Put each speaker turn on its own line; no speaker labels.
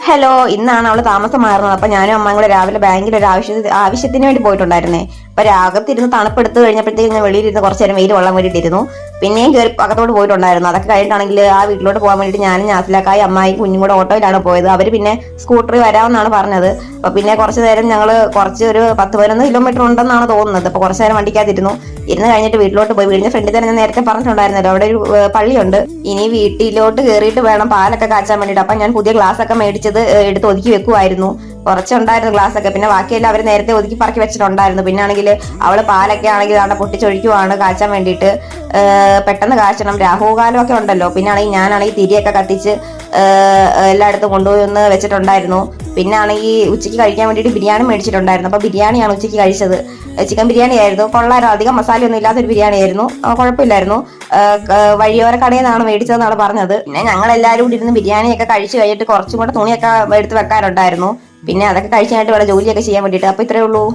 Hello, ഇന്നാണ് അവള് താമസം മാറുന്നത്. അപ്പൊ ഞാനും അമ്മയും കൂടെ രാവിലെ ബാങ്കിൽ ഒരു ആവശ്യത്തിന് വേണ്ടി പോയിട്ടുണ്ടായിരുന്നേ. അപ്പൊ അകത്തിരുന്ന് തണുപ്പെടുത്ത് കഴിഞ്ഞപ്പോഴത്തേക്ക് ഞാൻ വെളിയിലിരുന്ന് കുറച്ച് നേരം വെയിൽ കൊള്ളാൻ വേണ്ടിയിട്ടിരുന്നു. പിന്നെയും കയറി അകത്തോട്ട് പോയിട്ടുണ്ടായിരുന്നു. അതൊക്കെ കഴിഞ്ഞിട്ടാണെങ്കിൽ ആ വീട്ടിലോട്ട് പോകാൻ വേണ്ടിയിട്ട് ഞാനും നാസിലാക്കായി അമ്മായി കുഞ്ഞും കൂടെ ഓട്ടോയിലാണ് പോയത്. അവര് പിന്നെ സ്കൂട്ടറിൽ വരാമെന്നാണ് പറഞ്ഞത്. അപ്പൊ പിന്നെ കുറച്ച് നേരം ഒരു 10-11 കിലോമീറ്റർ ഉണ്ടെന്നാണ് തോന്നുന്നത്. അപ്പൊ കുറച്ച് നേരം വണ്ടിക്കകത്തിരുന്നു. ഇരുന്ന് കഴിഞ്ഞിട്ട് വീട്ടിലോട്ട് പോയി. വീടിന്റെ ഫ്രണ്ടിൽ തന്നെ ഞാൻ നേരത്തെ പറഞ്ഞിട്ടുണ്ടായിരുന്നല്ലോ, അവിടെ ഒരു പള്ളിയുണ്ട്. ഇനി വീട്ടിലോട്ട് കയറിയിട്ട് വേണം പാലൊക്കെ കാച്ചാൻ വേണ്ടിയിട്ട്. അപ്പൊ ഞാൻ പുതിയ ഗ്ലാസ് ഒക്കെ മേടിച്ചത് എടുത്ത് ഒതുക്കി വെക്കുമായിരുന്നു. കുറച്ചുണ്ടായിരുന്നു ഗ്ലാസ് ഒക്കെ. പിന്നെ ബാക്കിയെല്ലാം അവർ നേരത്തെ ഒതുക്കി പറക്കി വെച്ചിട്ടുണ്ടായിരുന്നു. പിന്നെ ആണെങ്കിൽ അവള് പാലൊക്കെ ആണെങ്കിൽ അവിടെ പൊട്ടിച്ചൊഴിക്കുവാണ് കാച്ചാൻ വേണ്ടിയിട്ട്. പെട്ടെന്ന് കാച്ചണം, രാഹുകാലം ഒക്കെ ഉണ്ടല്ലോ. പിന്നെ ആണെങ്കിൽ ഞാനാണെങ്കിൽ തിരിയൊക്കെ കത്തിച്ച് എല്ലായിടത്തും കൊണ്ടുപോയി ഒന്ന് വെച്ചിട്ടുണ്ടായിരുന്നു. പിന്നെ ആണെങ്കിൽ ഉച്ചയ്ക്ക് കഴിക്കാൻ വേണ്ടിയിട്ട് ബിരിയാണി മേടിച്ചിട്ടുണ്ടായിരുന്നു. അപ്പൊ ബിരിയാണിയാണ് ഉച്ചയ്ക്ക് കഴിച്ചത്. ചിക്കൻ ബിരിയാണി ആയിരുന്നു. കൊള്ളായിരുന്നു. അധികം മസാലയൊന്നും ഇല്ലാത്തൊരു ബിരിയാണി ആയിരുന്നു. കുഴപ്പമില്ലായിരുന്നു. വഴിയോര കടയിൽ നിന്നാണ് മേടിച്ചതെന്നാണ് പറഞ്ഞത്. പിന്നെ ഞങ്ങൾ എല്ലാവരും കൂടി ഇരുന്ന് ബിരിയാണിയൊക്കെ കഴിച്ചു കഴിഞ്ഞിട്ട് കുറച്ചും കൂടെ തുണിയൊക്കെ എടുത്ത് വെക്കാനുണ്ടായിരുന്നു. പിന്നെ അതൊക്കെ കഴിച്ചായിട്ട് വേണം ജോലിയൊക്കെ ചെയ്യാൻ വേണ്ടിയിട്ട്. അപ്പൊ ഇത്രയേ ഉള്ളൂ.